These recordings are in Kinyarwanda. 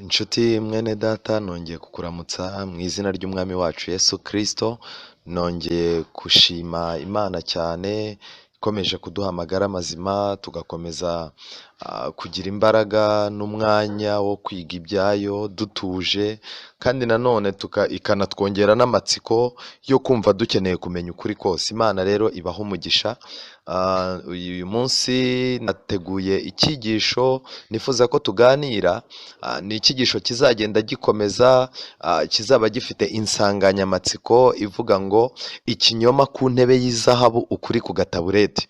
Inshuti mwene data nongeye kukuramutsa mu izina ry'umwami wacu Yesu Kristo, nongeye gushima Imana cyane ikomeje kuduha amagara mazima, tugakomeza kugira imbaraga n'umwanya wo kwiga ibyayo dutuje, kandi nanone ikanatwongera n'amatsiko yo kumva dukeneye kumenya ukuri kose. Imana rero ibaho umugisha. Uyu munsi nateguye icyigisho nifuza ko tuganira. Ni icyigisho kizagenda gikomeza, kizaba gifite insanganyamatsiko ivuga ngo ikinyoma ku ntebe y'izahabu, ukuri ku gatabureti.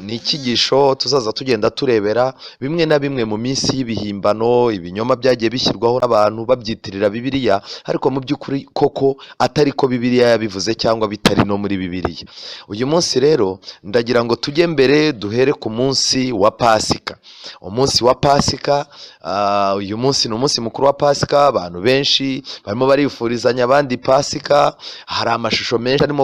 Ni icyigisho tuzaza tugenda turebera bimwe na bimwe mu minsi y'ibihimbano, ibinyoma byagiye bishyirwaho n'abantu babyitirira Bibiliya, ariko mu by'ukuri koko atari ko Bibiliya yabivuze cyangwa bitari no muri Bibiliya. Uyu munsi rero ndagira ngo tujye mbere duhere ku munsi wa Pasika. Umunsi wa Pasika, uyu munsi ni umunsi mukuru wa Pasika. Abantu benshi barimo barifurizanya abandi Pasika. Hari amashusho menshi arimo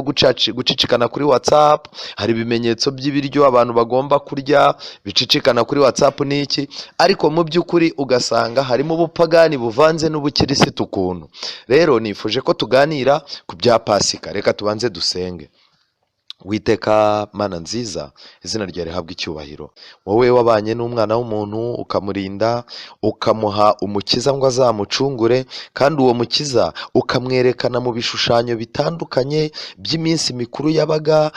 gucicikana kuri WhatsApp, hari ibimenyetso by'ibiryo abantu bagomba kurya bicicikana kuri WhatsApp n'iki, ariko mu by'ukuri ugasanga harimo ubupagani buvanze n'ubukirisitu ukuntu. Rero nifuje ko tuganira ku bya Pasika. Reka tubanze dusenge. Witeka Mana nziza, izina ryawe rihabwa icyubahiro. Wowe wabanye n'umwana w'umuntu ukamurinda, ukamuha umukiza ngo azamucungure, kandi uwo mukiza ukamwerekana mu bishushanyo bitandukanye by'iminsi mikuru yabaga,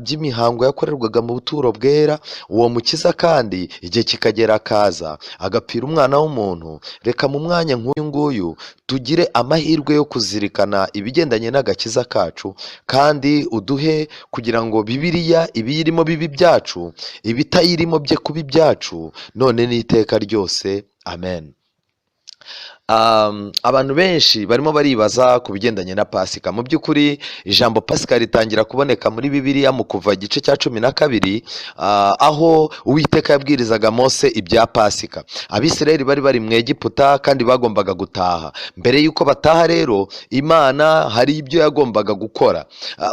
by'imihango yakorerwaga mu buturo bwera. Uwo mukiza kandi igihe kikagera akaza agapfira umwana w'umuntu. Reka mu mwanya nk'uyu nguyu tugire amahirwe yo kuzirikana ibigendanye n'agakiza kacu, kandi uduhe kugira ngo Bibiliya ibiyirimo bibi byacu, ibitayirimo bye kuba ibyacu, none n'iteka ryose. Amen. Abantu benshi barimo baribaza ku bigendanye na Pasika. Mu by'ukuri ijambo Pasika ritangira kuboneka muri Bibiliya mu Kuva igice cya 12, aho Uwiteka yabwirizaga Mose ibya Pasika. Abisirayeli bari bari mu Egiputa kandi bagombaga gutaha. Mbere y'uko bataha rero, Imana hari ibyo yagombaga gukora.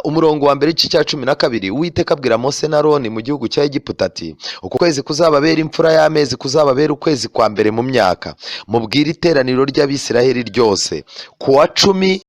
Umurongo wa mbere w'igice cya 12, Uwiteka abwira Mose na Aroni mu gihugu cya Egiputa ati, uku kwezi kuzababera imfura y'amezi, kuzababera ukwezi kwa mbere mu myaka. Mubwire iteraniro ry'Abisiraheli ryose, kuwa 10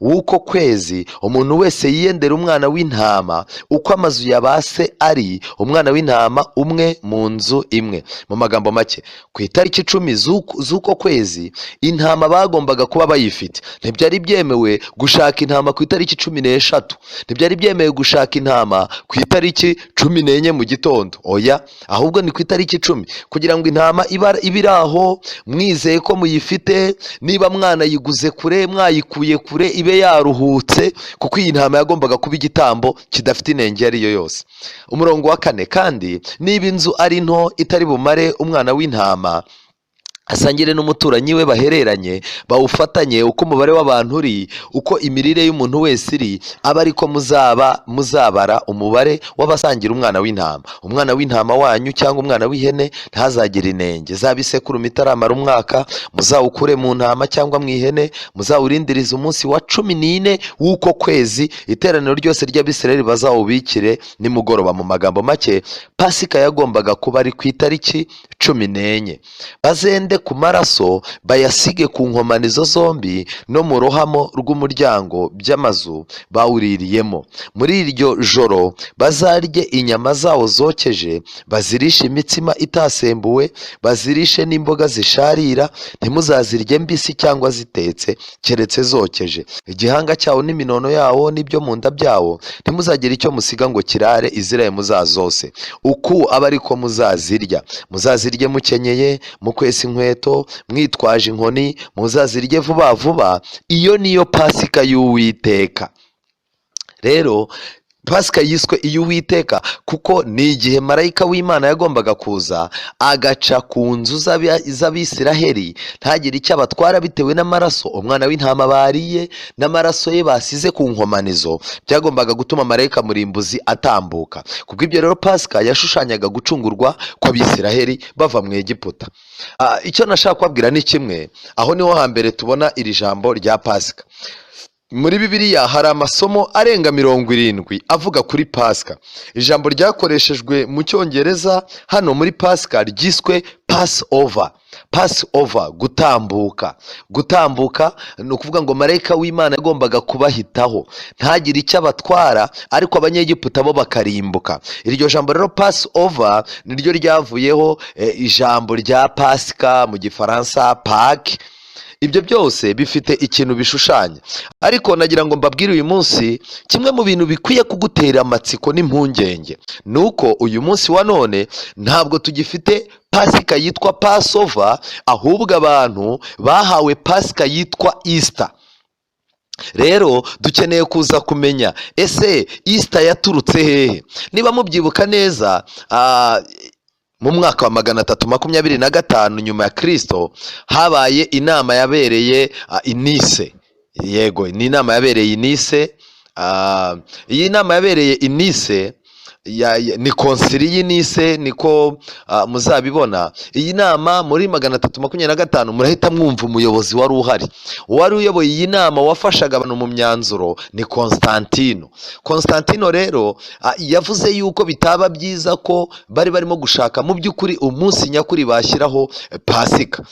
w'uko kwezi umuntu wese yiyendera umwana w'intama uko amazu yabase ari, umwana w'intama umwe mu nzu imwe. Mu magambo make, ku itariki 10 z'uko kwezi intama bagombaga kuba bayifite. Ntibyari byemewe gushaka intama ku itariki 13, ntibyari byemewe gushaka intama ku itariki 14 mu gitondo. Oya, ahubwo ni ku itariki 10, kugira ngo intama ibiri aho mwizeye ko muyifite. Niba mwana yiguze kure, yikuye kure, ibe yaruhutse, kuko iyi ntama yagombaga kuba igitambo kidafite inenge ari yo yose. Umurongo wa 4, kandi niba inzu ari nto itari bumare umwana w'intama, asangire n'umuturanyi we bahereranye, bawufatanye uko umubare w'abantu uri, uko imirire y'umuntu wese iri, aba ariko muzabara umubare w'abasangira umwana w'intama. Umwana w'intama wanyu cyangwa umwana w'ihene ntazagire inenge. Zaba isekurume itaramara umwaka, muzawukure mu ntama cyangwa mu ihene, muzawurindirize umunsi wa 14 w'uko kwezi. Iteraniro ryose ry'Abisirayeli bazawubikire nimugoroba. Mu magambo make, Pasika yagombaga kuba ari ku itariki 14. Bazende ku maraso bayasige ku nkomanizo zombi no mu ruhamo rw'umuryango by'amazu bawuririyemo. Muri iryo joro bazarye inyama zawo zokeje, bazirishe imitsima itasembuwe, bazirishe n'imboga zisharira. Ntimuzazirye mbisi cyangwa zitetse, keretse zokeje. Igihanga cyawo n'iminono yawo n'ibyo mu nda byawo ntimuzagire icyo musiga ngo kirare, iziraye muzazose. Uku aba ariko muzazirya. Muzazirye mukenyeye, mukwesa inkweto, mwitwaje inkoni, muzazirye vuba vuba. Iyo niyo Pasika y'Uwiteka. Rero Pasika yiswe iy'Uwiteka kuko ni igihe marayika w'Imana yagombaga kuza agaca ku nzu z'Abisiraheli, ntagire icyo abatwara bitewe n'amaraso umwana w'intama bariye n'amaraso ye basize ku nkomanizo. Byagombaga gutuma marayika murimbuzi atambuka. Kubw'ibyo rero Pasika yashushanyaga gucungurwa kw'Abisiraheli bava mu Egiputa. Icyo nashaka kubabwira ni kimwe. Aho niho hambere tubona iri jambo rya Pasika. Muri Bibiliya hari amasomo arenga 70 avuga kuri Pasika. Ijambo ryakoreshejwe mu Cyongereza hano muri Pasika ryiswe pass over, gutambuka ni ukuvuga ngo marayika w'Imana yagombaga kubahitaho ntagire icyo abatwara, ariko abanyegiputa bo bakarimbuka. Iryo jambo rero pass over niryo ryavuyeho ijambo rya pasika mu gifaransa Pâques. Ibyo byose bifite ikintu bishushanya, ariko nagira ngo mbabwire uyu munsi kimwe mu bintu bikwiye kugutera amatsiko n'impungenge nuko uyu munsi wa none ntabwo tugifite pasika yitwa Passover, ahubwo abantu bahawe pasika yitwa Easter. Rero dukeneye kuza kumenya ese Easter yaturutse hehe. Niba mubyibuka neza, mu mwaka wa 325 nyuma ya Kristo habaye inama yabereye i Nice. Yego, ni inama yabereye i Nice. Iyi nama yabereye i Nice ni konsili y'i Nice, niko muzabibona. Iyi nama muri 325 murahita mwumva umuyobozi wari uhari, wari uyoboye iyi nama wafashaga abantu mu myanzuro ni Constantino rero yavuze yuko bitaba byiza ko bari barimo gushaka mu by'ukuri umunsi nyakuri bashyiraho pasika.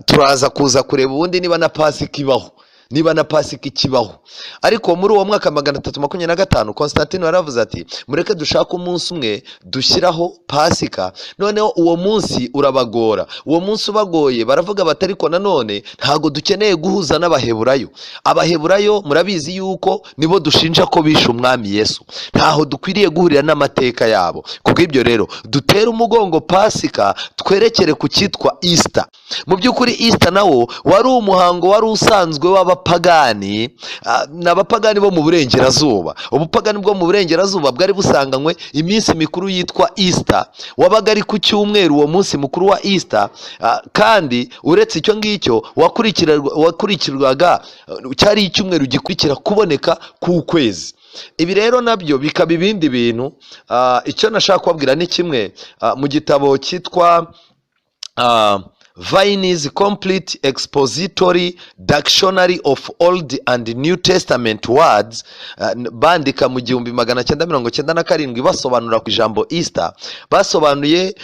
Turaza kuza kureba ubundi niba na pasika ibaho, niba na pasika ikibaho. Ariko muri uwo mwaka 325 Constantino yaravuze ati mureke dushaka umunsi umwe dushyiraho pasika. Noneho uwo munsi urabagora, uwo munsi ubagoye baravuga bati ariko nanone ntago dukeneye guhuza n'abaheburayo. Abaheburayo murabizi yuko nibo dushinja ko bishe umwami Yesu, ntaho dukwiriye guhurira n'amateka yabo. Kubw'ibyo rero dutere umugongo pasika, twerekere ku cyitwa Easter. Mu by'ukuri Easter nawo wari umuhango wari usanzwe w'abapagani, n'abapagani bo mu burengerazuba. Ubupagani bwo mu burengerazuba bwari busanganywe iminsi mikuru yitwa Easter, wabaga ari ku cyumweru uwo munsi mukuru wa Easter. Kandi uretse icyo ngicyo wakurikirwaga cyari icyumweru gikurikira kuboneka k'ukwezi. Ibi rero nabyo bikaba ibindi bintu. Icyo nashaka kubabwira ni kimwe, mu gitabo cyitwa Vine's Complete Expository Dictionary of Old and New Testament Words, bandika mu 1997 basobanura ku ijambo Easter. Basobanuye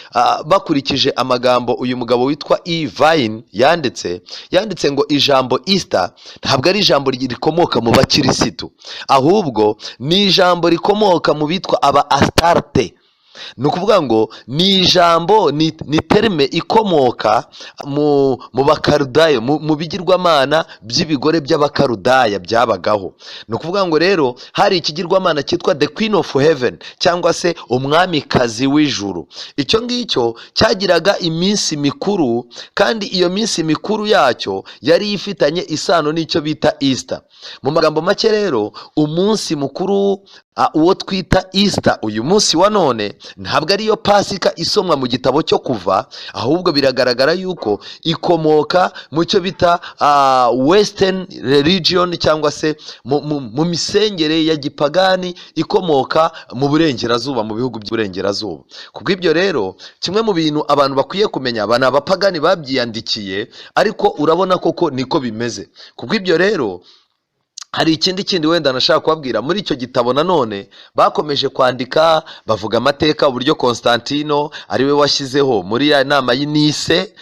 bakurikije amagambo uyu mugabo witwa Vine yanditse ngo ijambo Easter ntabwo ari ijambo rikomoka mu bakirisitu, ahubwo ni ijambo rikomoka mu bitwa aba Astarte. Ni ukuvuga ngo ni ijambo, ni terme ikomoka mu bakarudayo, mu bigirwamana by'ibigore by'abakarudaya byabagaho. Ni ukuvuga ngo rero hari ikigirwamana cyitwa the Queen of Heaven, cyangwa se umwamikazi w'ijuru. Icyo ngicyo cyagiraga iminsi mikuru, kandi iyo minsi mikuru yacyo yari ifitanye isano n'icyo bita Easter. Mu magambo make rero umunsi mukuru uwo twita Easter uyu munsi wa none ntabwo ariyo pasika isomwa mu gitabo cyo Kuva, ahubwo biragaragara yuko ikomoka mu cyo bita Western religion, cyangwa se mu misengere ya gipagani ikomoka mu burengerazuba, mu bihugu by'uburengerazuba. Kubw'ibyo rero kimwe mu bintu abantu bakwiye kumenya, abana abapagani babyiyandikiye, ariko urabona koko niko bimeze. Kubw'ibyo rero hari ikindi wenda nashaka kubabwira. Muri icyo gitabo nanone bakomeje kwandika, bavuga amateka uburyo Constantino ariwe washyizeho muri ya nama y'i Nice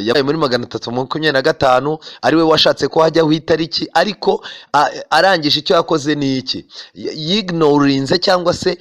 yabaye muri 325, ariwe washatse ko hajyaho itariki, ariko arangije icyo yakoze ni iki: yignorinze cyangwa se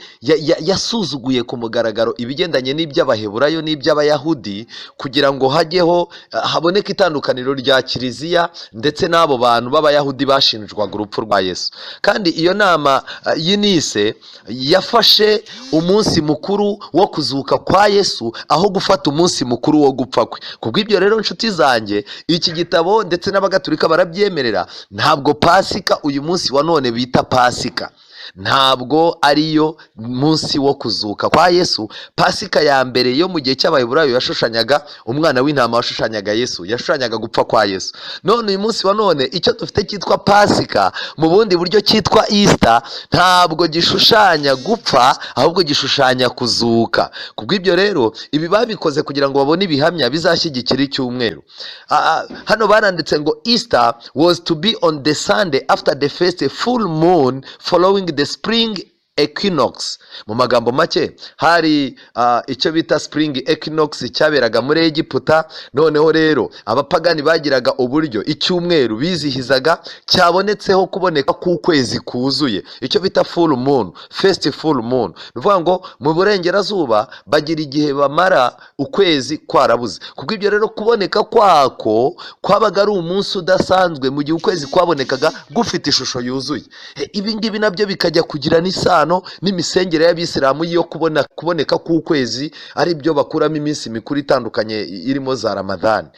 yasuzuguye ku mugaragaro ibigendanye n'iby'abaheburayo n'iby'abayahudi, kugira ngo hajyeho haboneke itandukaniro rya kiliziya ndetse n'abo bantu b'abayahudi bashinjwaga urupfu rwa Yesu. Kandi iyo nama y'i Nice yafashe umunsi mukuru wo kuzuka kwa Yesu aho gufata umunsi mukuru wo gupfa kwe. Kubw'ibyo rero nshuti zanjye, iki gitabo ndetse n'abagatulika barabyemerera, ntabwo pasika uyu munsi wa none bita pasika, ntabwo ariyo munsi wo kuzuka kwa Yesu. Pasika ya mbere yo mu gihe cy'abaheburayo yashushanyaga umwana w'intama, washushanyaga Yesu, yashushanyaga gupfa kwa Yesu. None uyu munsi wa none icyo dufite cyitwa pasika, mu bundi buryo cyitwa Easter, ntabwo gishushanya gupfa, ahubwo gishushanya kuzuka. Kubw'ibyo rero ibi babikoze kugira ngo babone ibihamya bizashyigikira icyumweru. Hano baranditse ngo Easter was to be on the Sunday after the first full moon following the spring equinox. Mu magambo make hari icyo bita spring equinox cyaberaga muri Egiputa. Noneho rero abapagani bagiraga uburyo icyumweru bizihizaga cyabonetseho kuboneka k'ukwezi kuzuye, icyo bita full moon, first full moon. Nuvuga ngo mu burengerazuba bagira igihe bamara ukwezi kwarabuze. Kubw'ibyo rero kuboneka kwako kwabaga ari umunsi udasanzwe mu gihe ukwezi kwabonekaga gufite ishusho yuzuye. Ibi ngibi nabyo bikajya kugira n'isano n'imisengere y'abisilamu yo kuboneka k'ukwezi, ari byo bakuramo iminsi mikuru itandukanye irimo za Ramadhan.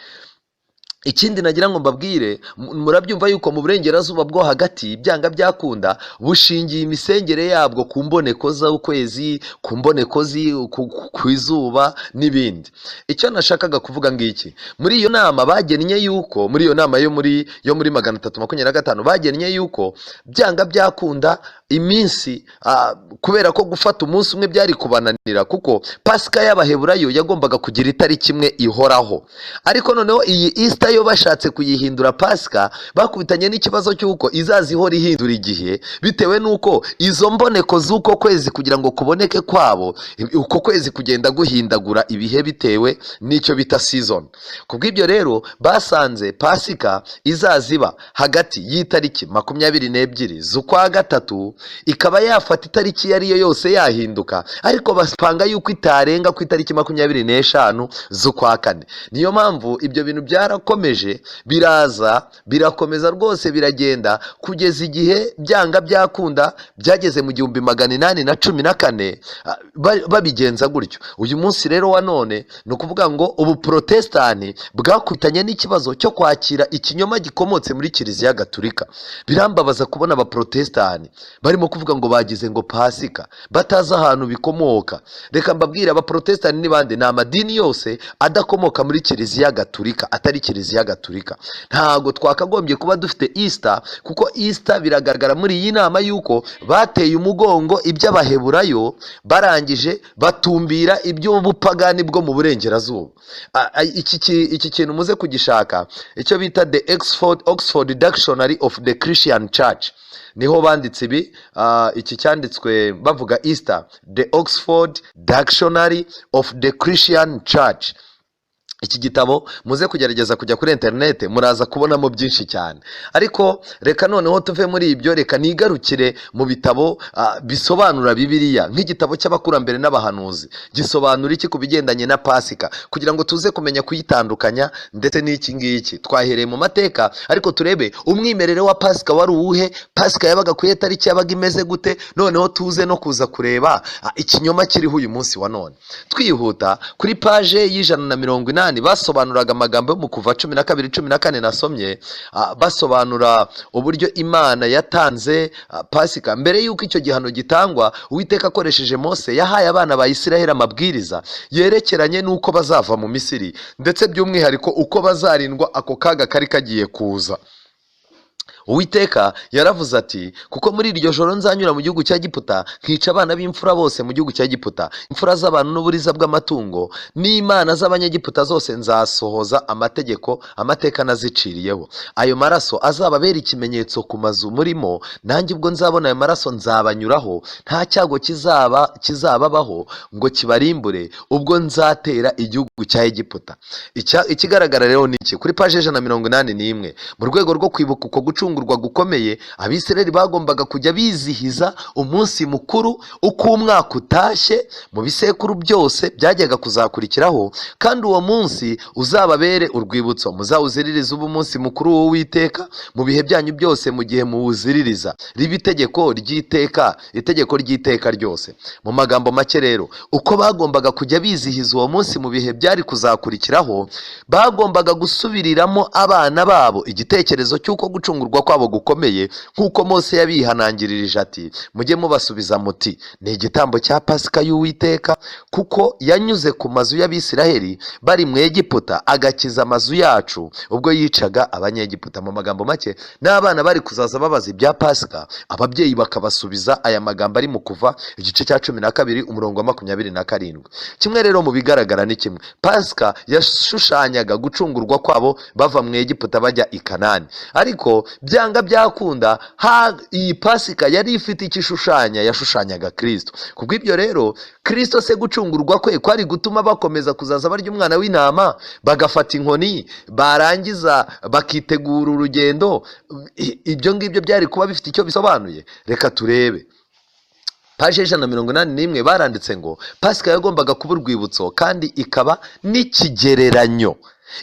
Ikindi nagira ngo mbabwire, murabyumva yuko mu burengerazuba bwo hagati byanga byakunda bushingiye imisengere yabwo ku mboneko z'ukwezi, ku mboneko ku izuba n'ibindi. Icyo nashakaga kuvuga ngiki, muri iyo nama bagennye yuko, muri iyo nama yo muri 325 bagennye yuko byanga byakunda iminsi, kubera ko gufata umunsi umwe byari kubananira, kuko pasika y'abaheburayo yagombaga kugira itariki imwe ihoraho. Ariko noneho iyi Easter yo bashatse kuyihindura pasika, bakubitanye n'ikibazo cy'uko izaza ihora ihindura igihe bitewe n'uko izo mboneko z'uko kwezi kugira ngo kuboneke kwabo, uko kwezi kugenda guhindagura ibihe bitewe n'icyo bita season. Kubw'ibyo rero basanze pasika izaza iba hagati y'itariki 22 z'ukwa gatatu, ikaba yafata itariki iyo ariyo yose yahinduka, ariko bapanga yuko itarenga ku itariki 25 z'ukwa kane. Niyo mpamvu ibyo bintu byarakomeje, birakomeza rwose, biragenda kugeza igihe byanga byakunda byageze mu 1814 babigenza gutyo. Uyu munsi rero wa none ni ukuvuga ngo ubu protestani bwakutanye n'ikibazo cyo kwakira ikinyoma gikomotse muri Kiliziya Gatulika. Birambabaza kubona abaprotestani barimo kuvuga ngo bagize ngo pasika batazi ahantu bikomoka. Reka mbabwire, abaprotestani ni bande? Ni amadini yose adakomoka muri Kiliziya Gatulika, atari Kiliziya Gatulika. Ntago twakagombye kuba dufite Easter, kuko Easter biragaragara muri iyi nama yuko bateye umugongo iby'abaheburayo, barangije batumbira iby'ubupagani bwo mu burengerazuba. Iki kintu muze kugishaka, icyo bita the Oxford Dictionary of the Christian Church, niho banditse ibi. Iki cyanditswe bavuga Easter, the Oxford Dictionary of the Christian Church. Iki gitabo muze kugerageza kujya kuri internet, muraza kubonamo byinshi cyane. Ariko reka noneho tuve muri ibyo, reka nigarukire mu bitabo bisobanura Bibiliya, nk'igitabo cy'abakurambere n'abahanuzi. Gisobanura iki ku bigendanye na pasika, kugira ngo tuze kumenya kuyitandukanya ndetse n'iki ngiki. Twahereye mu mateka, ariko turebe umwimerere wa pasika wari uwuhe, pasika yabaga ku itariki yabaga imeze gute, noneho tuze no kuza kureba ikinyoma kiriho uyu munsi wa none. Twihuta kuri page y'180 basobanuraga amagambo yo mu Kuva 12:14 nasomye, basobanura uburyo Imana yatanze pasika. Mbere y'uko icyo gihano gitangwa, Uwiteka akoresheje Mose yahaye abana ba Isiraheli amabwiriza yerekeranye n'uko bazava mu Misiri, ndetse by'umwihariko uko bazarindwa ako kaga kari kagiye kuza. Uwiteka yaravuze ati, kuko muri iryo joro nzanyura mu gihugu cya Egiputa nkica abana b'imfura bose mu gihugu cya Egiputa, imfura z'abantu n'uburiza bw'amatungo n'imana z'abanyegiputa zose nzasohoza amateka naziciriyeho. Ayo maraso azababera ikimenyetso ku mazu murimo, nanjye ubwo nzabona ayo maraso nzabanyuraho, nta cyago kizababaho ngo kibarimbure ubwo nzatera igihugu cya Egiputa. Ikigaragara rero ni iki? Kuri page 181, mu rwego rwo kwibuka uko gucungurwa gukomeye, Abisirayeli bagombaga kujya bizihiza umunsi mukuru uko umwaka utashye mu bisekuru byose byajyaga kuzakurikiraho, kandi uwo munsi uzababere urwibutso. Muzawuziririza ubu munsi mukuru w'Uwiteka mu bihe byanyu byose, mu gihe muwuziririza riba itegeko ry'iteka ryose. Mu magambo make rero, uko bagombaga kujya bizihiza uwo munsi mu bihe byari kuzakurikiraho, bagombaga gusubiriramo abana babo igitekerezo cy'uko gucungurwa kwabo gukomeye, nk'uko Mose yabihanangirije ati, mujye mubasubiza muti, ni igitambo cya pasika y'Uwiteka, kuko yanyuze ku mazu y'Abisiraheli bari mu Egiputa agakiza amazu yacu ubwo yicaga Abanyegiputa. Mu magambo make, n'abana bari kuzaza babaza ibya pasika, ababyeyi bakabasubiza aya magambo ari mu Kuva igice cya 12 umurongo wa 27. Kimwe rero mu bigaragara ni kimwe, pasika yashushanyaga gucungurwa kwabo bava mu Egiputa bajya i Kanani, ariko byanga byakunda iyi pasika yari ifite ikishushanya, yashushanyaga Kristo. Kubw'ibyo rero Kristo se gucungurwa kwe kwari gutuma bakomeza kuzaza barya umwana w'intama, bagafata inkoni, barangiza bakitegura urugendo. Ibyo ngibyo byari kuba bifite icyo bisobanuye. Reka turebe paje 181 baranditse ngo pasika yagombaga kuba urwibutso kandi ikaba n'ikigereranyo,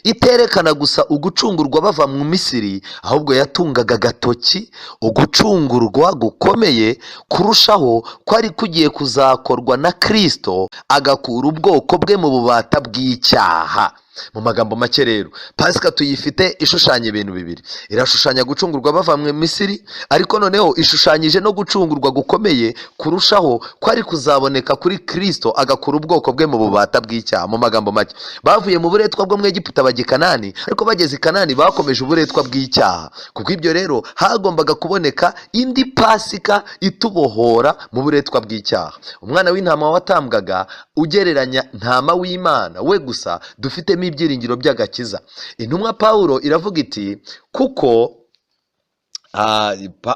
iterekana gusa ugucungurwa bava mu Misiri, ahubwo yatungaga agatoki ugucungurwa gukomeye kurushaho kwari kugiye kuzakorwa na Kristo agakura ubwoko bwe mu bubata bw'icyaha. Mu magambo make rero pasika tuyifite ishushanya ibintu bibiri. Irashushanya gucungurwa bava mu Misiri, ariko noneho ishushanyije no gucungurwa gukomeye kurushaho kwari kuzaboneka kuri Kristo agakura ubwoko bwe mu bubata bw'icyaha. Mu magambo make, bavuye mu buretwa bwo mu Egiputa bajya i Kanani, ariko bageze i Kanani bakomeje uburetwa bw'icyaha. Kubw'ibyo rero hagombaga kuboneka indi pasika itubohora mu buretwa bw'icyaha. Umwana w'intama watambwaga ugereranya ntama w'Imana we gusa dufitemo ibyiringiro by'agakiza. Intumwa Pawulo iravuga iti kuko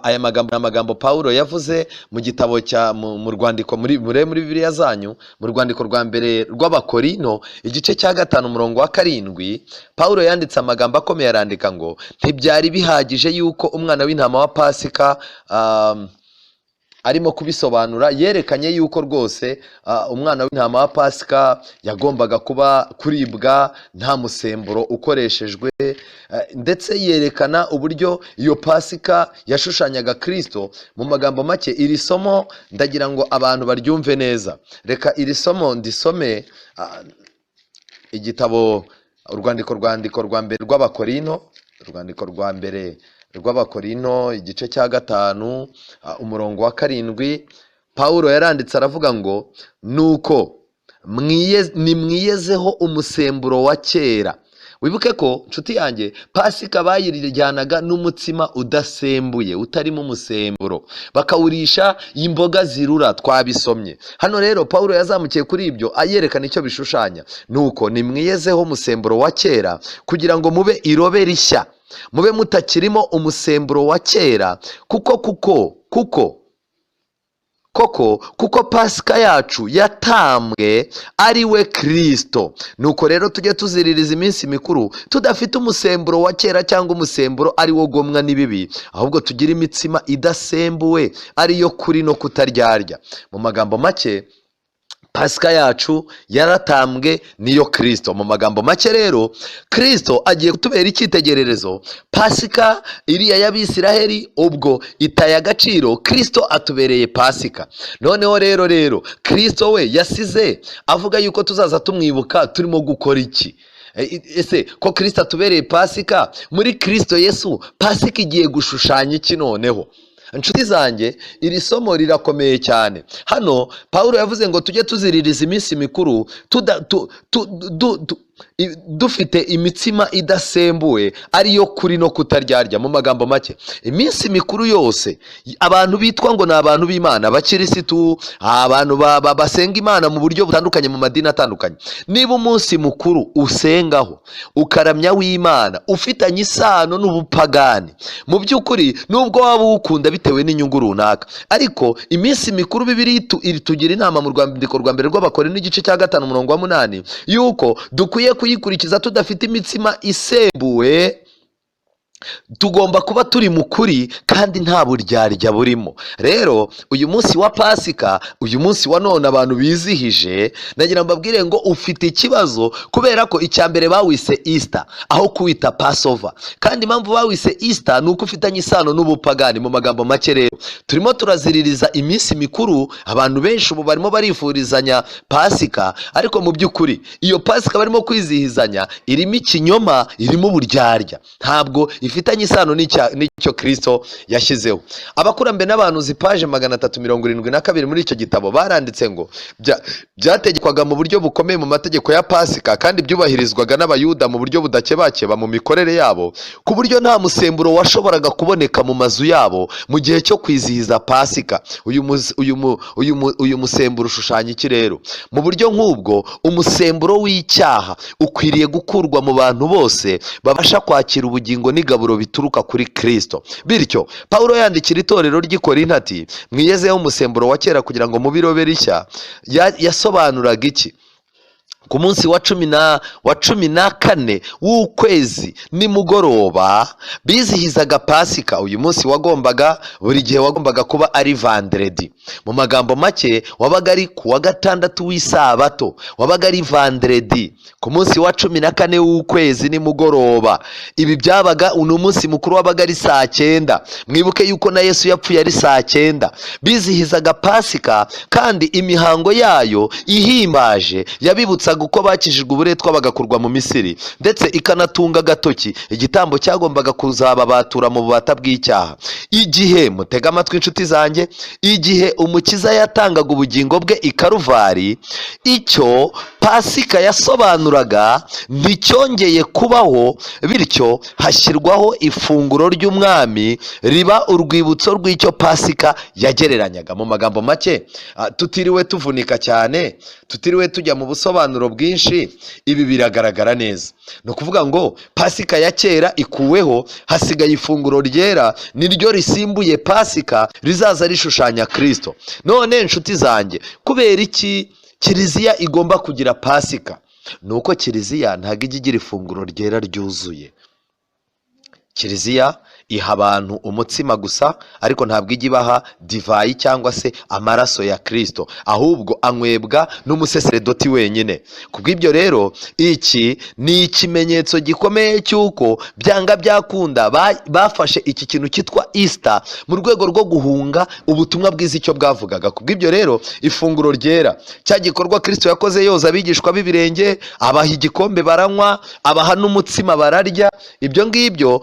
aya magambo Pawulo yavuze mu gitabo mu rwandiko muri Bibiliya zanyu, mu rwandiko rwa mbere rw'Abakorino igice cya 5 umurongo wa 7, Pawulo yanditse amagambo akomeye, arandika ngo ntibyari bihagije yuko umwana w'intama wa pasika arimo kubisobanura, yerekanye yuko rwose umwana w'intama wa pasika yagombaga kuba kuribwa nta musemburo ukoreshejwe, ndetse yerekana uburyo iyo pasika yashushanyaga Kristo. Mu magambo make, iri somo ndagira ngo abantu baryumve neza. Reka iri somo ndisome igitabo urwandiko rwa mbere rw'Abakorino, urwandiko rwa mbere rw'Abakorino igice cya 5 umurongo wa 7. Pawulo yaranditse aravuga ngo nuko nimwiyezeho umusemburo wa kera. Wibuke ko nshuti yanjye pasika bayirijyanaga n'umutsima udasembuye utarimo umusemburo, bakawurisha imboga zirura, twabisomye hano. Rero Pawulo yazamukiye kuri ibyo ayerekana icyo bishushanya. Nuko nimwiyezeho umusemburo wa kera kugira ngo mube irobe rishya, mube mutakirimo umusemburo wa kera, kuko pasika yacu yatambwe ari we Kristo. Nuko rero tujye tuziririza iminsi mikuru tudafite umusemburo wa kera cyangwa umusemburo ari wo gomwa n'ibibi, ahubwo tugira imitsima idasembuwe ariyo kuri no kutaryarya. Mu magambo make, pasika yacu yaratambwe niyo Kristo. Mu magambo make rero Kristo agiye kutubera icyitegererezo. Pasika iriya y'Abisiraheli ubwo itaye agaciro, Kristo atubereye pasika. Noneho rero Kristo we yasize avuga yuko tuzaza tumwibuka turimo gukora iki? Ese ko Kristo atubereye pasika, muri Kristo Yesu pasika igiye gushushanya iki noneho? Inshuti zanjye, iri somo rirakomeye cyane. Hano Pawulo yavuze ngo tujye tuziririza iminsi mikuru dufite imitsima idasembuwe ariyo kuri no kutaryarya. Mu magambo make, iminsi mikuru yose abantu bitwa ngo ni abantu b'Imana, abakirisitu, abantu basenga Imana mu buryo butandukanye mu madini atandukanye, niba umunsi mukuru usengaho ukaramya w'Imana ufitanye isano n'ubupagani, mu by'ukuri nubwo waba uwukunda bitewe n'inyungu runaka, ariko iminsi mikuru Bibiliya tugira inama mu rwandiko rwa mbere rw'Abakorino igice cya 5 umurongo wa 8 yuko dukwiye kuyikurikiza tudafite imitsima isembuwe. Tugomba kuba turi mu kuri kandi nta buryarya burimo. Rero uyu munsi wa pasika, uyu munsi wa none abantu bizihije, nagira mbabwire ngo ufite ikibazo, kubera ko icyambere bawise Easter aho kuwita Passover, kandi impamvu bawise Easter nuko ufitanye isano n'ubupagani. Mu magambo make rero turimo turaziririza iminsi mikuru, abantu benshi ubu barimo barifurizanya pasika, ariko mu by'ukuri iyo pasika barimo kwizihizanya irimo ikinyoma, irimo uburyarya, ntabwo ifitanye isano n'icyo Kristo yashyizeho. Abakurambere n'abahanuzi paje 372 muri icyo gitabo baranditse ngo byategekwaga mu buryo bukomeye mu mategeko ya pasika, kandi byubahirizwaga n'Abayuda mu buryo budakebakeba mu mikorere yabo, ku buryo nta musemburo washoboraga kuboneka mu mazu yabo mu gihe cyo kwizihiza pasika. Uyu musemburo ushushanya iki rero? Mu buryo nk'ubwo umusemburo w'icyaha ukwiriye gukurwa mu bantu bose babasha kwakira ubugingo n'igaburo n'ingaburo bituruka kuri Kristo. Bityo Pawulo yandikira itorero ry'i Korinto ati mwiyezeho umusemburo wa kera kugira ngo mubirobe rishya. Yasobanuraga iki? Ku munsi wa cumi na kane w'ukwezi nimugoroba bizihizaga Pasika. Uyu munsi buri gihe wagombaga kuba ari vendredi. Mu magambo make wabaga ari ku wa gatandatu w'isabato, wabaga ari vendredi ku munsi wa 14 w'ukwezi nimugoroba. Ibi byabaga uno munsi mukuru wabaga ari saa 9. Mwibuke yuko na Yesu yapfuye ari saa 9. Bizihizaga Pasika kandi imihango yayo ihimbaje yabibutsa uko bakijijwe uburetwa bagakurwa mu Misiri, ndetse ikanatunga agatoki igitambo cyagombaga kuzababatura mu bubata bw'icyaha. Igihe mutega amatwi inshuti zanjye, igihe umukiza yatangaga ubugingo bwe i Karuvari, icyo Pasika yasobanuraga nticyongeye kubaho, bityo hashyirwaho ifunguro ry'umwami riba urwibutso rw'icyo Pasika yagereranyaga. Mu magambo make, tutiriwe tuvunika cyane, tutiriwe tujya mu busobanuro bwinshi, ibi biragaragara neza. Ni ukuvuga ngo Pasika ya kera ikuweho, hasigaye ifunguro ryera niryo risimbuye Pasika rizaza rishushanya Kristo. None inshuti zanjye, kubera iki Kiliziya igomba kugira Pasika? Nuko Kiliziya ntabwo ijya igira ifunguro ryera ryuzuye. Kiliziya iha abantu umutsima gusa, ariko ntabwo ijya ibaha divayi cyangwa se amaraso ya Kristo, ahubwo anywebwa n'umusaseredoti wenyine. Kubw'ibyo rero, iki ni ikimenyetso gikomeye cy'uko byanga byakunda bafashe iki kintu cyitwa Easter mu rwego rwo guhunga ubutumwa bwiza icyo bwavugaga. Kubw'ibyo rero, ifunguro ryera, cya gikorwa Kristo yakoze yoza abigishwa b'ibirenge, abaha igikombe baranywa, abaha n'umutsima bararya, ibyo ngibyo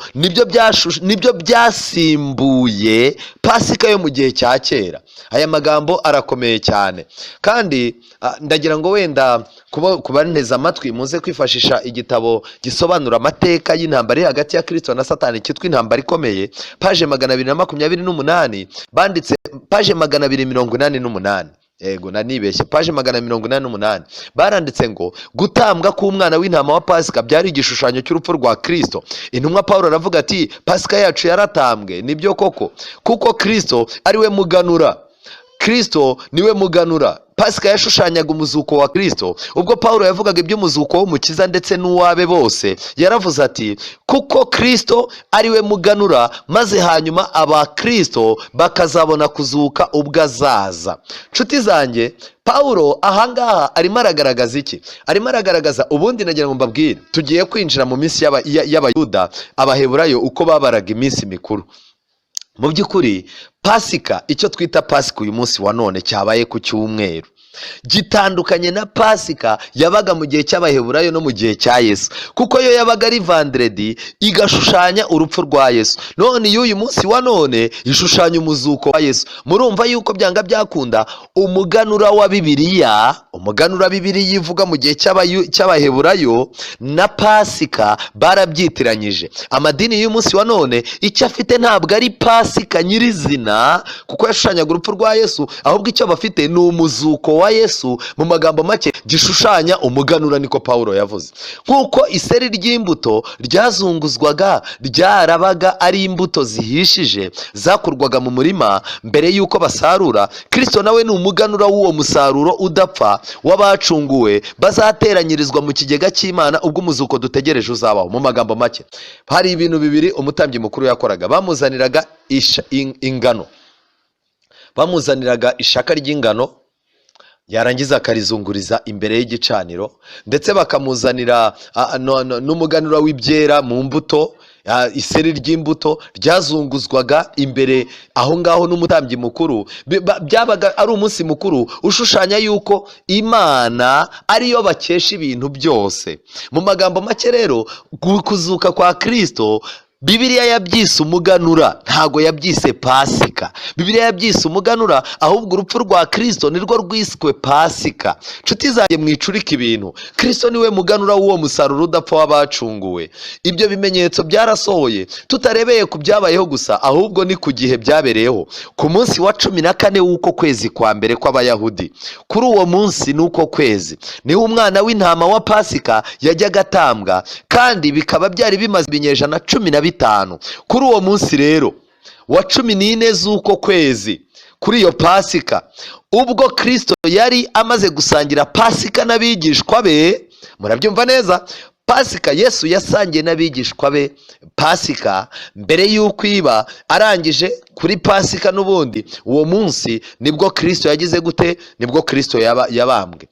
nibyo byasimbuye Pasika yo mu gihe cya kera. Aya magambo arakomeye cyane, kandi ndagira ngo wenda kuba nteze amatwi muze kwifashisha igitabo gisobanura amateka y'intambara iri hagati ya Kristo na Satani cyitwa Intambara Ikomeye, paje 228, banditse paje 288. Ego nanibeshye, paje 288 baranditse ngo gutambwa k'umwana w'intama wa Pasika byari igishushanyo cy'urupfu rwa Kristo. Intumwa Pawulo aravuga ati Pasika yacu yaratambwe. Nibyo koko, kuko Kristo ari we muganura. Kristo niwe muganura. Pasika yashushanyaga umuzuko wa Kristo. Ubwo Pawulo yavugaga iby'umuzuko w'umukiza ndetse n'uwabe bose, yaravuze ati kuko Kristo ari we muganura, maze hanyuma aba Kristo bakazabona kuzuka ubwo azaza. Nshuti zanjye, Pawulo ahangaha arimo aragaragaza iki? Arimo aragaragaza, ubundi nagira ngo mbabwire, tugiye kwinjira mu minsi y'Abayuda, Abaheburayo, uko babaraga iminsi mikuru. Mu by'ukuri Pasika, icyo twita Pasika uyu munsi wa none cyabaye ku cyumweru, gitandukanye na Pasika yabaga mu gihe cy'Abaheburayo no mu gihe cya Yesu, kuko yo yabaga ari vendredi igashushanya urupfu rwa Yesu. None y'uyu munsi wa none ishushanya umuzuko wa Yesu. Murumva yuko byanga byakunda umuganura wa Bibiliya, ivuga mu gihe cy'Abaheburayo na Pasika barabyitiranyije. Amadini y'uyu munsi wa none icyo afite ntabwo ari Pasika nyirizina, kuko yashushanyaga urupfu rwa Yesu, ahubwo icyo bafite ni umuzuko wa Yesu. Mu magambo make, gishushanya umuganura, niko Pawulo yavuze. Nk'uko iseri ry'imbuto ryazunguzwaga ryarabaga ari imbuto zihishije zakurwaga mu murima mbere y'uko basarura, Kristo nawe ni umuganura w'uwo musaruro udapfa w'abacunguwe bazateranyirizwa mu kigega cy'Imana ubwo umuzuko dutegereje uzabaho. Mu magambo make, hari ibintu bibiri umutambyi mukuru yakoraga. Bamuzaniraga ingano, bamuzaniraga ishaka ry'ingano, yarangiza akarizunguriza imbere y'igicaniro, ndetse bakamuzanira n'umuganura w'ibyera mu mbuto, iseri ry'imbuto ryazunguzwaga imbere aho ngaho n'umutambyi mukuru. Byabaga ari umunsi mukuru ushushanya yuko Imana ariyo bakesha ibintu byose. Mu magambo make rero, kuzuka kwa Kristo Bibiliya yabyise umuganura, ntago yabyise Pasika. Bibiliya yabyise umuganura, ahubwo urupfu rwa Kristo nirwo rwiswe Pasika. Nshuti zanjye, mwicurika ibintu. Kristo niwe muganura w'uwo musaruro udapfa w'abacunguwe. Ibyo bimenyetso byarasohoye, tutarebeye ku byabayeho gusa, ahubwo ni ku gihe byabereyeho. Ku munsi wa 14 w'uko kwezi kwa mbere kw'Abayahudi, kuri uwo munsi n'uko kwezi, niho umwana w'intama wa Pasika yajyaga atambwa, kandi bikaba byari bimaze ibinyejana 12 5. Kuri uwo munsi rero wa 14 z'uko kwezi, kuri iyo pasika, ubwo Kristo yari amaze gusangira pasika n'abigishwa be, murabyumva neza, pasika Yesu yasangiye n'abigishwa be pasika mbere y'uko iba, arangije kuri pasika n'ubundi uwo munsi nibwo Kristo yagize gute, nibwo Kristo yabambwe.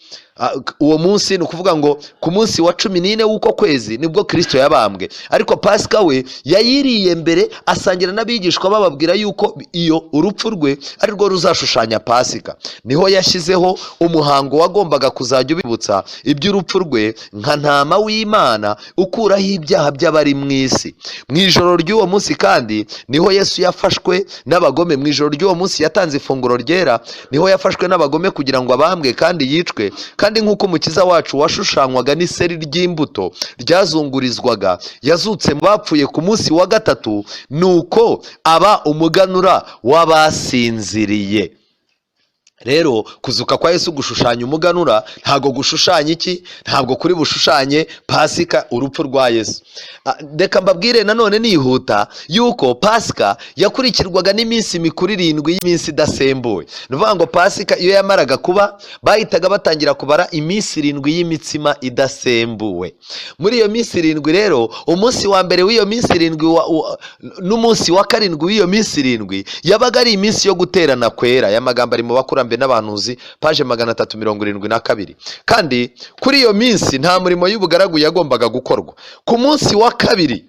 Uwo munsi ni ukuvuga ngo ku munsi wa 14 w'uko kwezi nibwo Kristo yabambwe, ariko pasika we yayiriye mbere asangira n'abigishwa bababwira yuko iyo urupfu rwe ari rwo ruzashushanya pasika. Niho yashyizeho umuhango wagombaga kuzajya ubibutsa iby'urupfu rwe nka ntama w'Imana ukuraho ibyaha by'abari mu isi. Mu ijoro ry'uwo munsi kandi niho Yesu yafashwe n'abagome. Mu ijoro ry'uwo munsi yatanze ifunguro ryera, niho yafashwe n'abagome kugira ngo abambwe kandi yicwe. Kandi nk'uko umukiza wacu washushanywaga n'iseri ry'imbuto ryazungurizwaga, yazutse mu bapfuye ku munsi wa gatatu, nuko aba umuganura w'abasinziriye. Rero kuzuka kwa Yesu gushushanya umuganura, ntago gushushanya iki, ntabwo kuri bushushanye pasika, urupfu rwa Yesu. Reka mbabwire nanone nihuta yuko pasika yakurikirwaga n'iminsi mikuru 7 y'iminsi idasembuwe. Ni ukuvuga ngo pasika iyo yamaraga kuba, bahitaga batangira kubara iminsi 7 y'imitsima idasembuwe. Muri iyo minsi 7 rero, umunsi wa mbere w'iyo minsi 7 n'umunsi wa 7 w'iyo minsi 7 yabaga ari iminsi yo guterana kwera. Ya magambo ari mu bakurambere n'abahanuzi, paje 372. Kandi kuri iyo minsi nta murimo y'ubugaragu yagombaga gukorwa. Ku munsi wa 2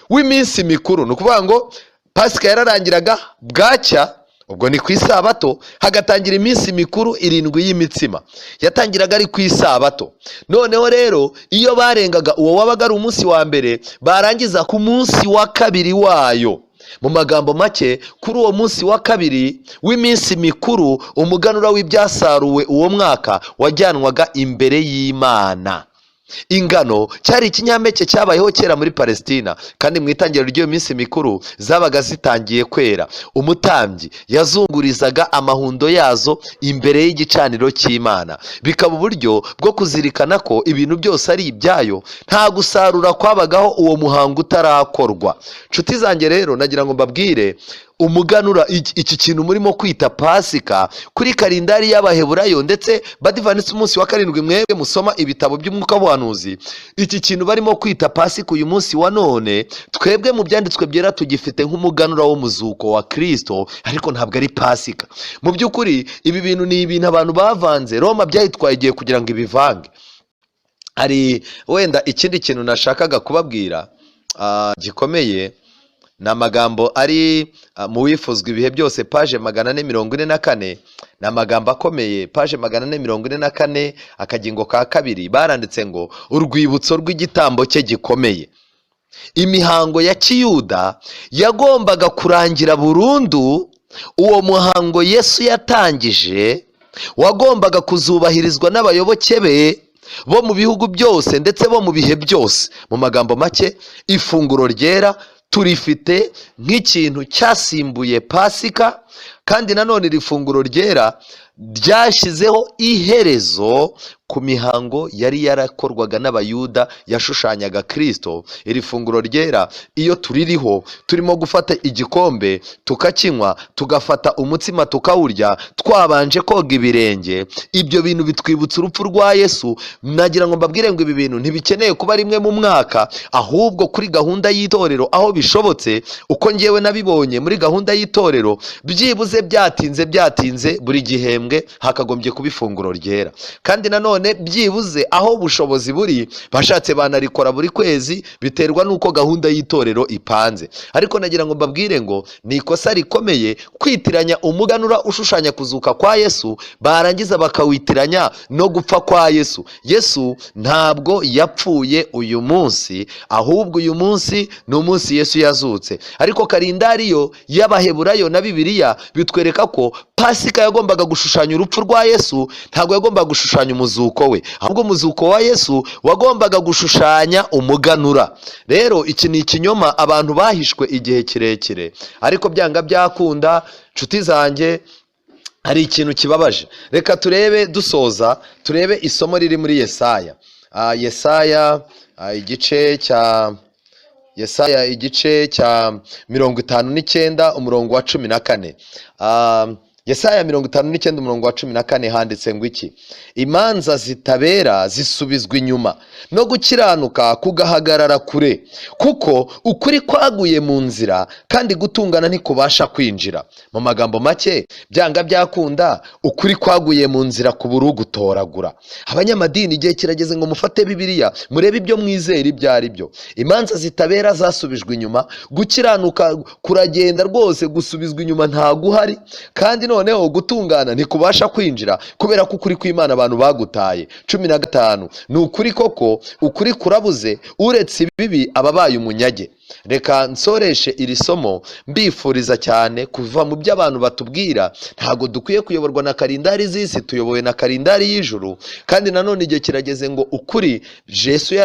w'iminsi mikuru, ni ukuvuga ngo pasika yararangiraga bwacya, ubwo ni ku isabato, hagatangira iminsi mikuru 7 y'imitsima, yatangiraga ari ku isabato. Noneho rero iyo barengaga uwo wabaga ari umunsi wa mbere, barangiza ku munsi wa 2 wayo. Mu magambo make, kuri uwo munsi wa 2 w'iminsi mikuru, umuganura w'ibyasaruwe uwo mwaka wajyanwaga imbere y'Imana. Ingano cyari ikinyampeke cyabayeho kera muri Palestina, kandi mu itangiriro ry'iyo minsi mikuru zabaga zitangiye kwera. Umutambyi yazungurizaga amahundo yazo imbere y'igicaniro cy'Imana, bikaba uburyo bwo kuzirikana ko ibintu byose ari ibyayo, nta gusarura kwabagaho uwo muhango utarakorwa. Nshuti zanjye rero, nagira ngo mbabwire umuganura, iki kintu murimo kwita pasika, kuri kalendari y'Abaheburayo ndetse badivanitse umunsi wa 7, mwebwe musoma ibitabo by'umwuka w'ubuhanuzi, iki kintu barimo kwita pasika uyu munsi wa none, twebwe mu byanditswe byera tugifite nk'umuganura w'umuzuko wa Kristo, ariko ntabwo ari pasika. Mu by'ukuri ibi bintu ni ibintu abantu bavanze. Roma byayitwaye igihe kugira ngo ibivange. Hari wenda ikindi kintu nashakaga kubabwira gikomeye, ni amagambo ari mu wifuzwa ibihe byose, paje 444. Ni amagambo akomeye, paje 444, akagingo ka 2, baranditse ngo urwibutso rw'igitambo cye gikomeye. Imihango ya Kiyuda yagombaga kurangira burundu. Uwo muhango Yesu yatangije wagombaga kuzubahirizwa n'abayoboke be bo mu bihugu byose ndetse bo mu bihe byose. Mu magambo make, ifunguro ryera turifite nk'ikintu cyasimbuye pasika, kandi nanone iri funguro ryera ryashyizeho iherezo ku mihango yari yarakorwaga n'Abayuda yashushanyaga Kristo. Iri funguro ryera iyo tuririho, turimo gufata igikombe tukakinywa, tugafata umutsima tukawurya, twabanje koga ibirenge, ibyo bintu bitwibutsa urupfu rwa Yesu. Nagira ngo mbabwire ngo ibi bintu ntibikeneye kuba rimwe mu mwaka, ahubwo kuri gahunda y'itorero aho bishobotse, uko ngewe nabibonye muri gahunda y'itorero, byibuze byatinze buri gihembwe hakagombye kuba ifunguro ryera. Kandi nanone byibuze aho bushobozi buri, bashatse banarikora buri kwezi, biterwa nuko gahunda y'itorero ipanze. Ariko nagira ngo mbabwire ngo ni ikosa rikomeye kwitiranya umuganura ushushanya kuzuka kwa Yesu, barangiza bakawitiranya no gupfa kwa Yesu. Yesu ntabwo yapfuye uyu munsi, ahubwo uyu munsi ni umunsi Yesu yazutse. Ariko kalendari yo y'Abaheburayo na Bibiliya bitwereka ko pasika yagombaga gushushanya urupfu rwa Yesu, ntabwo yagombaga gushushanya umuzuko we, ahubwo umuzuko wa Yesu wagombaga gushushanya umuganura. Rero iki ni ikinyoma abantu bahishwe igihe kirekire, ariko byanga byakunda. Nshuti zanjye, hari ikintu kibabaje. Reka turebe dusoza, turebe isomo riri muri Yesaya. Yesaya igice cya Yesaya igice cya 59 umurongo wa 14. Yesaya 59 umurongo wa 14 handitse ngo iki: imanza zitabera zisubizwa inyuma no gukiranuka kugahagarara kure, kuko ukuri kwaguye mu nzira kandi gutungana ntikubasha kwinjira. Mu magambo make, byanga byakunda ukuri kwaguye mu nzira kubura ugutoragura. Abanyamadini igihe kirageze ngo mufate Bibiliya murebe ibyo mwizera ibyo ari byo. Imanza zitabera zasubijwe inyuma, gukiranuka kuragenda rwose gusubizwa inyuma nta guhari, kandi noneho gutungana ntikubasha kwinjira kubera ko ukuri kw'Imana abantu bagutaye. 15 ni ukuri koko, ukuri kurabuze, uretse ibibi ababaye umunyage. Reka nsoreshe iri somo mbifuriza cyane kuva mu byo abantu batubwira. Ntago dukwiye kuyoborwa na karindari z'isi, tuyobowe na karindari y'ijuru. Kandi nanone igihe kirageze ngo ukuri, Yesu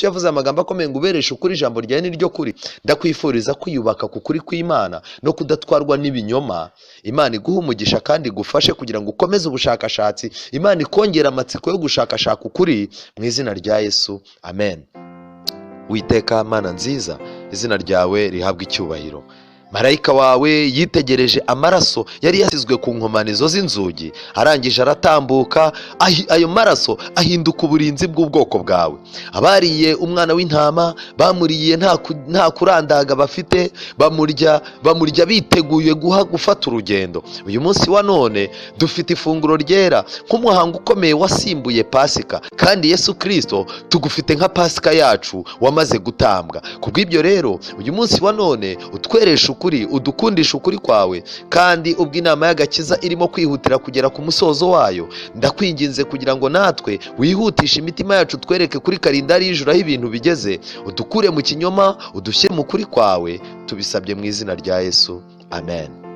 yavuze amagambo akomeye ngo ubereshe ukuri, ijambo ryawe ni ryo kuri. Ndakwifuriza kwiyubaka ku kuri kw'Imana no kudatwarwa n'ibinyoma. Imana iguha umugisha kandi igufashe kugira ngo ukomeze ubushakashatsi. Imana ikongera amatsiko yo gushakashaka ukuri mu izina rya Yesu, amen. Witeka Mana nziza, izina ryawe rihabwa icyubahiro. Marayika wawe yitegereje amaraso yari yasizwe ku nkomanizo z'inzugi, arangije aratambuka, ayo maraso ahinduka uburinzi bw'ubwoko bwawe. Abariye umwana w'intama bamuriye nta kurandaga bafite, bamurya biteguye gufata urugendo. Uyu munsi wa none dufite ifunguro ryera nk'umuhango ukomeye wasimbuye Pasika, kandi Yesu Kristo tugufite nka Pasika yacu wamaze gutambwa. Kubw'ibyo rero uyu munsi wa none utweresha ukuri, udukundisha ukuri kwawe, kandi ubwo inama y'agakiza irimo kwihutira kugera ku musozo wayo, ndakwinginze kugira ngo natwe wihutishe imitima yacu, twereke kuri karindari y'ijuru aho ibintu bigeze, udukure mu kinyoma, udushyire mu kuri kwawe, tubisabye mu izina rya Yesu, amen.